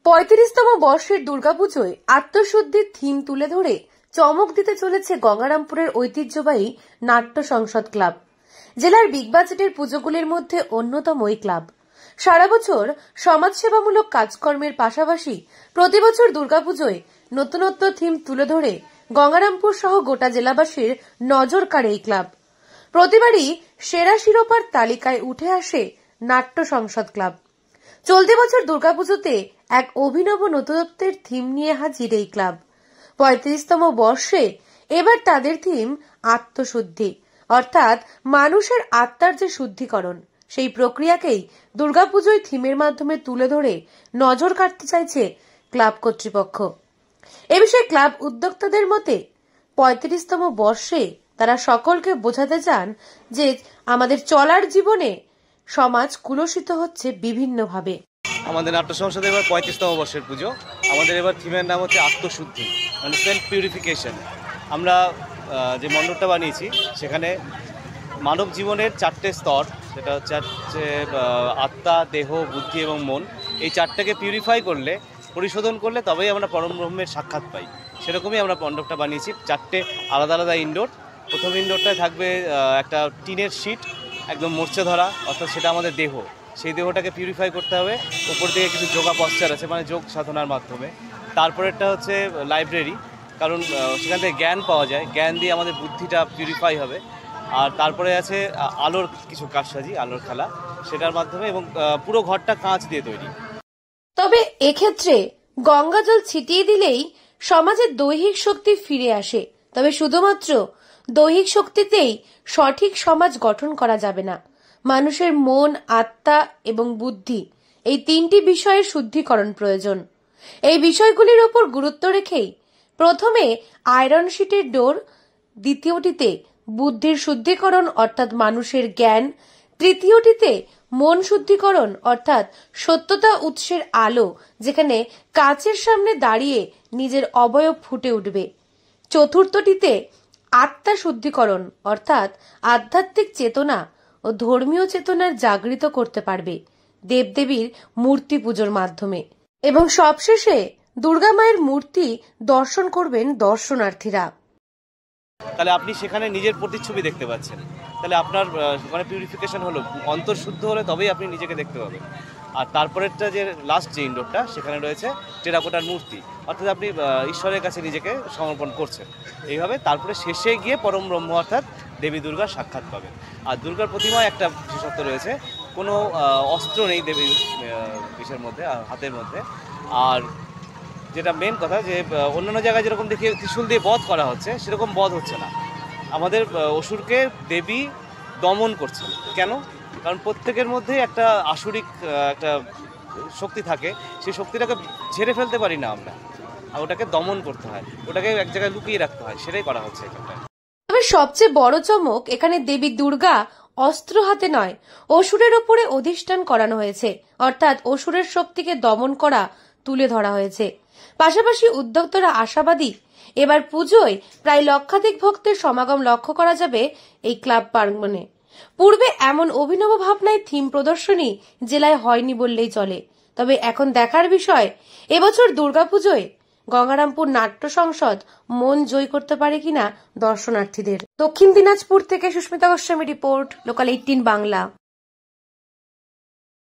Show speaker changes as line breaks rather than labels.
৩৫তম বর্ষের দুর্গাপুজোয় আত্মশুদ্ধির থিম তুলে ধরে চমক দিতে চলেছে গঙ্গারামপুরের ঐতিহ্যবাহী নাট্য সংসদ ক্লাব। জেলার বিগ বাজেটের পুজোগুলির মধ্যে অন্যতম এই ক্লাব সারা বছর সমাজসেবামূলক কাজকর্মের পাশাপাশি প্রতি বছর দুর্গাপুজোয় নতুনত্ব থিম তুলে ধরে গঙ্গারামপুর সহ গোটা জেলাবাসীর নজর কাড়ে এই ক্লাব। প্রতিবারই সেরা শিরোপার তালিকায় উঠে আসে নাট্য সংসদ ক্লাব। চলতি বছর দুর্গাপুজোতে এক অভিনব নতুনত্বের থিম নিয়ে হাজির এই ক্লাব। ৩৫তম বর্ষে এবার তাদের থিম আত্মশুদ্ধি, অর্থাৎ মানুষের আত্মার যে শুদ্ধিকরণ, সেই প্রক্রিয়াকেই দুর্গাপুজোয় থিমের মাধ্যমে তুলে ধরে নজর কাটতে চাইছে ক্লাব কর্তৃপক্ষ। এ বিষয়ে ক্লাব উদ্যোক্তাদের মতে ৩৫তম বর্ষে তারা সকলকে বোঝাতে চান যে আমাদের চলার জীবনে সমাজ কুলসিত হচ্ছে বিভিন্নভাবে।
আমাদের নাট্য সংসদে এবার ৩৫তম বর্ষের পুজো। আমাদের এবার থিমের নাম হচ্ছে আত্মশুদ্ধি, মানে সেলফ পিউরিফিকেশন। আমরা যে মণ্ডপটা বানিয়েছি সেখানে মানব জীবনের 4টে স্তর, সেটা হচ্ছে আত্মা, দেহ, বুদ্ধি এবং মন। এই 4টাকে পিউরিফাই করলে, পরিশোধন করলে তবেই আমরা পরম ব্রহ্মের সাক্ষাৎ পাই। সেরকমই আমরা মণ্ডপটা বানিয়েছি। 4টে আলাদা আলাদা ইনডোর। প্রথম ইনডোরটায় থাকবে একটা টিনের শিট, একদম মরচে ধরা, অর্থাৎ সেটা আমাদের দেহ। সেই দেহটাকে পিউরিফাই করতে হবে। উপর দিকে কিছু যোগা পশ্চার আছে, মানে যোগ সাধনার মাধ্যমে। তারপরেরটা হচ্ছে লাইব্রেরি, কারণ সেখান থেকে জ্ঞান পাওয়া যায়, জ্ঞান দিয়ে আমাদের বুদ্ধিটা পিউরিফাই হবে। আর তারপরে আছে আলোর কিছু কারসাজি, আলোর খেলা, সেটার মাধ্যমে, এবং পুরো ঘরটা কাঁচ দিয়ে তৈরি।
তবে এক্ষেত্রে গঙ্গাজল ছিটিয়ে দিলেই সমাজের দৈহিক শক্তি ফিরে আসে। তবে শুধুমাত্র দৈহিক শক্তিতেই সঠিক সমাজ গঠন করা যাবে না। মানুষের মন, আত্মা এবং বুদ্ধি, এই 3টি বিষয়ের শুদ্ধিকরণ প্রয়োজন। এই বিষয়গুলির ওপর গুরুত্ব রেখেই প্রথমে আয়রন শিটের ডোর, দ্বিতীয়টিতে বুদ্ধির শুদ্ধিকরণ অর্থাৎ মানুষের জ্ঞান, তৃতীয়টিতে মন শুদ্ধিকরণ অর্থাৎ সত্যতা উৎসের আলো, যেখানে কাচের সামনে দাঁড়িয়ে নিজের অবয়ব ফুটে উঠবে, চতুর্থটিতে আত্মা শুদ্ধিকরণ অর্থাৎ আধ্যাত্মিক চেতনা ও ধর্মীয় চেতনার জাগৃত করতে পারবে দেবদেবীর মূর্তি পুজোর মাধ্যমে, এবং সবশেষে দুর্গা মায়ের মূর্তি দর্শন করবেন দর্শনার্থীরা।
তাহলে আপনি সেখানে নিজের প্রতিচ্ছবি দেখতে পাচ্ছেন। তাহলে আপনার ওখানে পিউরিফিকেশন হলো, অন্তর শুদ্ধ হলে তবেই আপনি নিজেকে দেখতে পাবেন। আর তারপরেরটা যে লাস্ট যে ইনডোরটা, সেখানে রয়েছে টেরাকোটার মূর্তি, অর্থাৎ আপনি ঈশ্বরের কাছে নিজেকে সমর্পণ করছেন। এইভাবে তারপরে শেষে গিয়ে পরম ব্রহ্ম অর্থাৎ দেবী দুর্গার সাক্ষাৎ পাবেন। আর দুর্গার প্রতিমায় একটা বিশেষত্ব রয়েছে, কোনো অস্ত্র নেই দেবীর বিষের মধ্যে, হাতের মধ্যে। আর যেটা মেন কথা, যে অন্যান্য জায়গায় যেরকম দেখি ত্রিশূল দিয়ে বধ করা হচ্ছে, সেরকম বধ হচ্ছে না। আমাদের অসুরকে দেবী দমন করছেন। কেন? কারণ প্রত্যেকের মধ্যে একটা আসুরিক একটা শক্তি থাকে, সেই শক্তিটাকে ঝেড়ে ফেলতে পারি না আমরা, আর ওটাকে দমন করতে হয়, ওটাকে এক জায়গায় লুকিয়ে রাখতে হয়, সেটাই করা হচ্ছে এখানটায়।
তবে সবচেয়ে বড় চমক, এখানে দেবী দুর্গা অস্ত্র হাতে নয়, অসুরের উপরে অধিষ্ঠান করানো হয়েছে, অর্থাৎ অসুরের শক্তিকে দমন করা তুলে ধরা হয়েছে। পাশাপাশি উদ্যোক্তারা আশাবাদী, এবার পুজোয় প্রায় লক্ষাধিক ভক্তের সমাগম লক্ষ্য করা যাবে এই ক্লাব প্রাঙ্গণে। পূর্বে এমন অভিনব ভাবনায় থিম প্রদর্শনী জেলায় হয়নি বললেই চলে। তবে এখন দেখার বিষয়, এবছর দুর্গাপুজোয় গঙ্গারামপুর নাট্য সংসদ মন জয় করতে পারে কিনা দর্শনার্থীদের। দক্ষিণ দিনাজপুর থেকে সুস্মিতা গোস্বামী রিপোর্ট, লোকাল 18 বাংলা।